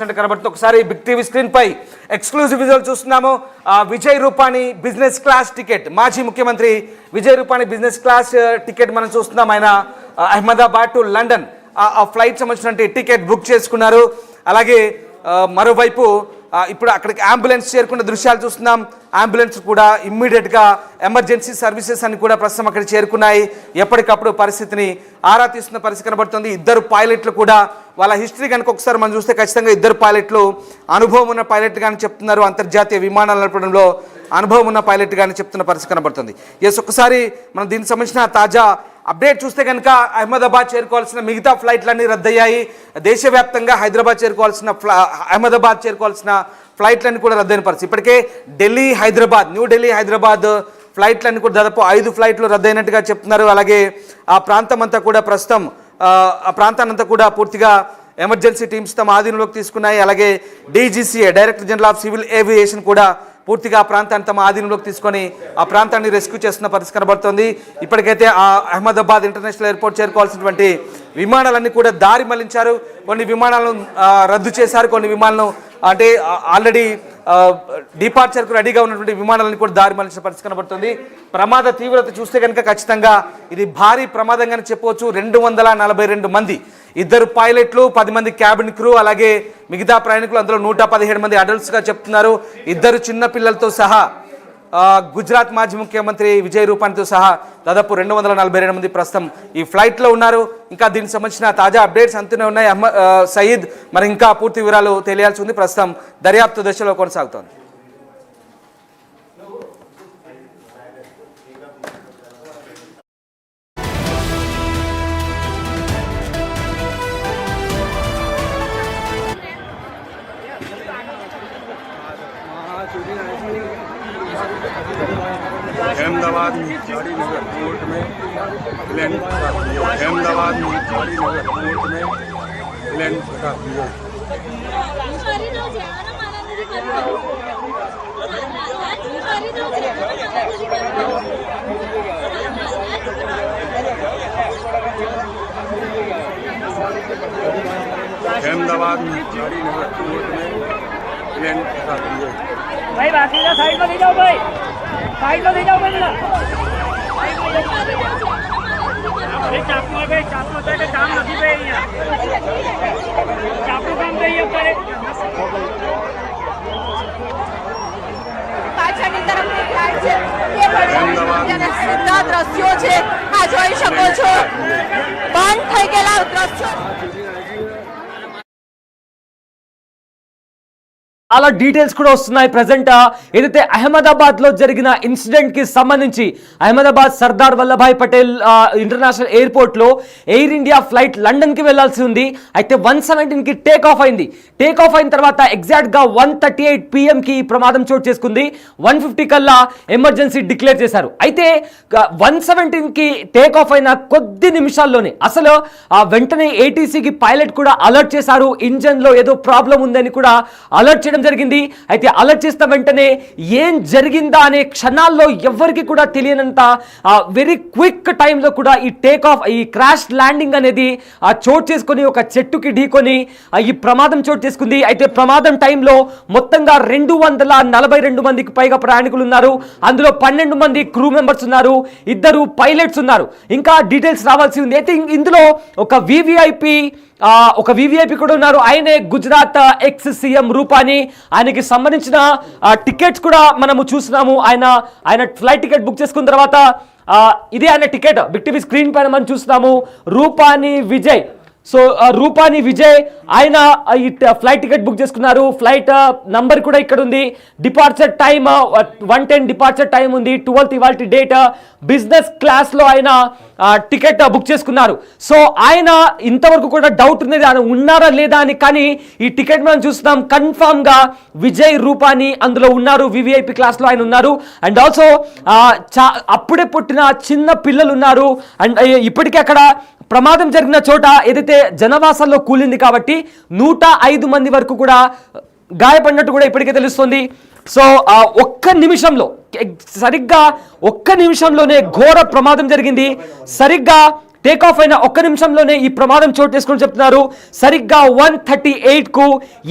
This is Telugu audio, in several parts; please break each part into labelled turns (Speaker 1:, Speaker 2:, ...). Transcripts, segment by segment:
Speaker 1: కనబడుతుంది. ఒకసారి బిగ్ టీవీ స్క్రీన్ పై ఎక్స్క్లూజివ్ విజువల్ చూస్తున్నాము. Vijay Rupani business class ticket, మాజీ ముఖ్యమంత్రి Vijay Rupani business class ticket మనం చూస్తున్నాం. ఆయన అహ్మదాబాద్ టు లండన్ ఆ ఫ్లైట్ సంబంధించిన టికెట్ బుక్ చేసుకున్నారు. అలాగే మరోవైపు ఇప్పుడు అక్కడికి అంబులెన్స్ చేరుకున్న దృశ్యాలు చూస్తున్నాం. అంబులెన్స్ కూడా ఇమ్మీడియట్గా ఎమర్జెన్సీ సర్వీసెస్ అని కూడా ప్రస్తుతం అక్కడ చేరుకున్నాయి. ఎప్పటికప్పుడు పరిస్థితిని ఆరా తీస్తున్న పరిస్థితి కనబడుతుంది. ఇద్దరు పైలట్లు కూడా వాళ్ళ హిస్టరీ కనుక ఒకసారి మనం చూస్తే ఖచ్చితంగా ఇద్దరు పైలట్లు అనుభవం ఉన్న పైలట్గానే చెప్తున్నారు. అంతర్జాతీయ విమానాలు నడపడంలో అనుభవం ఉన్న పైలట్గానే చెప్తున్న పరిస్థితి కనబడుతుంది. ఒకసారి మనం దీనికి సంబంధించిన తాజా అప్డేట్ చూస్తే కనుక అహ్మదాబాద్ చేరుకోవాల్సిన మిగతా ఫ్లైట్లన్నీ రద్దయ్యాయి. దేశవ్యాప్తంగా హైదరాబాద్ చేరుకోవాల్సిన అహ్మదాబాద్ చేరుకోవాల్సిన ఫ్లైట్లన్నీ కూడా రద్దయిన పరిస్థితి. ఇప్పటికే ఢిల్లీ హైదరాబాద్, న్యూ ఢిల్లీ హైదరాబాద్ ఫ్లైట్లన్నీ కూడా దాదాపు 5 ఫ్లైట్లు రద్దయినట్టుగా చెప్తున్నారు. అలాగే ఆ ప్రాంతం అంతా కూడా ప్రస్తుతం ఆ ప్రాంతాన్నంతా కూడా పూర్తిగా ఎమర్జెన్సీ టీమ్స్ తమ ఆధీనంలోకి తీసుకున్నాయి. అలాగే DGCA, director general of civil aviation కూడా పూర్తిగా ఆ ప్రాంతాన్ని తమ ఆధీనంలోకి తీసుకొని ఆ ప్రాంతాన్ని రెస్క్యూ చేస్తున్న పరిస్థితి కనబడుతుంది. ఇప్పటికైతే ఆ అహ్మదాబాద్ ఇంటర్నేషనల్ ఎయిర్పోర్ట్ చేరుకోవాల్సినటువంటి విమానాలన్నీ కూడా దారి మళ్లించారు. కొన్ని విమానాలను రద్దు చేశారు. కొన్ని విమానాలను అంటే ఆల్రెడీ డిపార్చర్కు రెడీగా ఉన్నటువంటి విమానాలను కూడా దారి మళ్లించిన పరిస్థితి కనబడుతుంది. ప్రమాద తీవ్రత చూస్తే కనుక ఖచ్చితంగా ఇది భారీ ప్రమాదంగానే చెప్పవచ్చు. 242 మంది, 2 పైలట్లు, 10 మంది క్యాబిన్ క్రూ, అలాగే మిగతా ప్రయాణికులు, అందులో 117 మంది అడల్ట్స్గా చెప్తున్నారు. 2 చిన్న పిల్లలతో సహా గుజరాత్ మాజీ ముఖ్యమంత్రి విజయ్ రూపానీతో సహా దాదాపు 242 మంది ప్రస్తుతం ఈ ఫ్లైట్లో ఉన్నారు. ఇంకా దీనికి సంబంధించిన తాజా అప్డేట్స్ అంతనే ఉన్నాయి. సయీద్, మరి ఇంకా పూర్తి వివరాలు తెలియాల్సి ఉంది. ప్రస్తుతం దర్యాప్తు దశలో కొనసాగుతోంది.
Speaker 2: अहमदाबाद गाड़ी नगर कोर्ट में प्लेन अहमदाबाद गाड़ी नगर कोर्ट में प्लेन अहमदाबाद गाड़ी नगर कोर्ट में प्लेन
Speaker 3: भाई बाकी साइड में ले जाओ, भाई साइड में ले जाओ भाई ना। अरे चाकू है भाई, चाकू होता है काम नहीं पे यहाँ, चाकू काम पे ये करे।
Speaker 4: પાછળની તરફની ફ્લાઇટ છે એ પણ સીધા દ્રશ્યો છે આ જોઈ શકો છો. બંધ થઈ ગયેલા દ્રશ્યો
Speaker 5: చాలా డీటెయిల్స్ కూడా వస్తున్నాయి. ప్రజెంట్ ఏదైతే అహ్మదాబాద్ లో జరిగిన ఇన్సిడెంట్ కి సంబంధించి అహ్మదాబాద్ సర్దార్ వల్లభాయ్ పటేల్ ఇంటర్నేషనల్ ఎయిర్పోర్ట్ లో ఎయిర్ ఇండియా ఫ్లైట్ లండన్ కి వెళ్లాల్సి ఉంది. అయితే 117 కి టేక్ ఆఫ్ అయింది. టేక్ ఆఫ్ అయిన తర్వాత ఎగ్జాక్ట్ గా 1:38 PM కి ప్రమాదం చోటు చేసుకుంది. 1:50 కల్లా ఎమర్జెన్సీ డిక్లేర్ చేశారు. అయితే 117 కి టేక్ ఆఫ్ అయిన కొద్ది నిమిషాల్లోనే అసలు వెంటనే ఏటీసీకి పైలట్ కూడా అలర్ట్ చేశారు. ఇంజన్ లో ఏదో ప్రాబ్లం ఉందని కూడా అలర్ట్ చేయడం జరిగింది. అయితే అలర్ట్ చేసిన వెంటనే ఏం జరిగిందా అనే క్షణాల్లో ఎవరికి కూడా తెలియనంత వెరీ క్విక్ టైంలో కూడా ఈ టేక్ ఆఫ్, ఈ క్రాష్ ల్యాండింగ్ అనేది చోటు చేసుకొని ఒక చెట్టుకి ఢీకొని ఈ ప్రమాదం చోటు చేసుకుంది. అయితే ప్రమాదం టైంలో మొత్తంగా 242 మందికి పైగా ప్రయాణికులు ఉన్నారు. అందులో 12 మంది క్రూ మెంబర్స్ ఉన్నారు, 2 పైలట్స్ ఉన్నారు. ఇంకా డీటెయిల్స్ రావాల్సి ఉంది. అయితే ఇందులో ఒక వివిఐపి కూడా ఉన్నారు. ఆయనే గుజరాత్ ఎక్స్ సీఎం రూపానీ. ఆయనకి సంబంధించిన టికెట్స్ కూడా మనము చూస్తున్నాము. ఆయన ఫ్లైట్ టికెట్ బుక్ చేసుకున్న తర్వాత ఇదే ఆయన టికెట్ బిగ్ టీవీ స్క్రీన్ పైన మనం చూస్తున్నాము. రూపానీ విజయ్. సో రూపానీ విజయ్ ఆయన ఈ ఫ్లైట్ టికెట్ బుక్ చేసుకున్నారు. ఫ్లైట్ నంబర్ కూడా ఇక్కడ ఉంది. డిపార్చర్ టైమ్ 1:10 డిపార్చర్ టైం ఉంది. 12th ఇవాళ డేట్. బిజినెస్ క్లాస్ లో ఆయన టికెట్ బుక్ చేసుకున్నారు. సో ఆయన ఇంతవరకు కూడా డౌట్ ఉన్నది ఆయన ఉన్నారా లేదా అని. కానీ ఈ టికెట్ మనం చూస్తున్నాం, కన్ఫామ్ గా విజయ్ రూపానీ అందులో ఉన్నారు. వివిఐపి క్లాస్ లో ఆయన ఉన్నారు. అండ్ ఆల్సో అప్పుడే పుట్టిన చిన్న పిల్లలు ఉన్నారు. అండ్ ఇప్పటికే అక్కడ ప్రమాదం జరిగిన చోట ఏదైతే జనవాసాల్లో కూలింది కాబట్టి 105 మంది వరకు కూడా గాయపడినట్టు కూడా ఇప్పటికే తెలుస్తుంది. సో ఒక్క నిమిషంలో సరిగ్గా ఒక్క నిమిషంలోనే ఘోర ప్రమాదం జరిగింది. సరిగ్గా టేక్ ఆఫ్ అయిన ఒక్క నిమిషంలోనే ఈ ప్రమాదం చోటు చేసుకుని చెప్తున్నారు. సరిగ్గా 138కు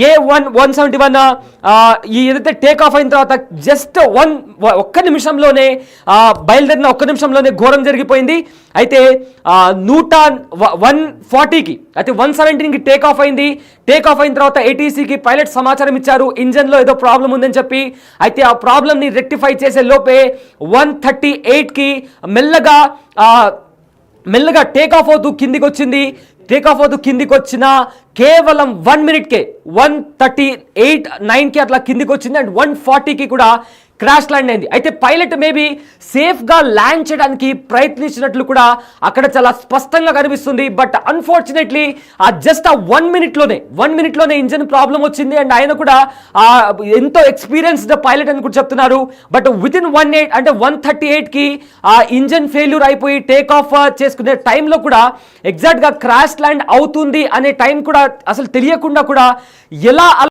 Speaker 5: A171 ఈ ఏదైతే టేక్ ఆఫ్ అయిన తర్వాత జస్ట్ ఒక్క నిమిషంలోనే బయలుదేరిన ఒక్క నిమిషంలోనే ఘోరం జరిగిపోయింది. అయితే 140కి అయితే 117కి టేక్ ఆఫ్ అయింది. టేక్ ఆఫ్ అయిన తర్వాత ATCకి పైలట్ సమాచారం ఇచ్చారు ఇంజన్లో ఏదో ప్రాబ్లం ఉందని చెప్పి. అయితే ఆ ప్రాబ్లమ్ని రెక్టిఫై చేసే లోపే 138కి మెల్లగా టేక్ ఆఫ్ అవుతూ కిందికి వచ్చింది. టేక్ ఆఫ్ అవుతూ కిందికి వచ్చిన కేవలం 1 మినిట్కే 138.9కి అట్లా కిందికి వచ్చింది. అండ్ 140కి కూడా క్రాష్ ల్యాండ్ అయింది. అయితే పైలట్ మేబీ సేఫ్గా ల్యాండ్ చేయడానికి ప్రయత్నించినట్లు కూడా అక్కడ చాలా స్పష్టంగా కనిపిస్తుంది. బట్ అన్ఫార్చునేట్లీ జస్ట్ ఆ 1 మినిట్లోనే ఇంజన్ ప్రాబ్లం వచ్చింది. అండ్ ఆయన కూడా ఎంతో ఎక్స్పీరియన్స్డ్ పైలట్ అని కూడా చెప్తున్నారు. బట్ వితిన్ 138కి ఆ ఇంజన్ ఫెయిల్యూర్ అయిపోయి టేక్ ఆఫ్ చేసుకునే టైంలో కూడా ఎగ్జాక్ట్గా క్రాష్ ల్యాండ్ అవుతుంది అనే టైం కూడా అసలు తెలియకుండా కూడా ఎలా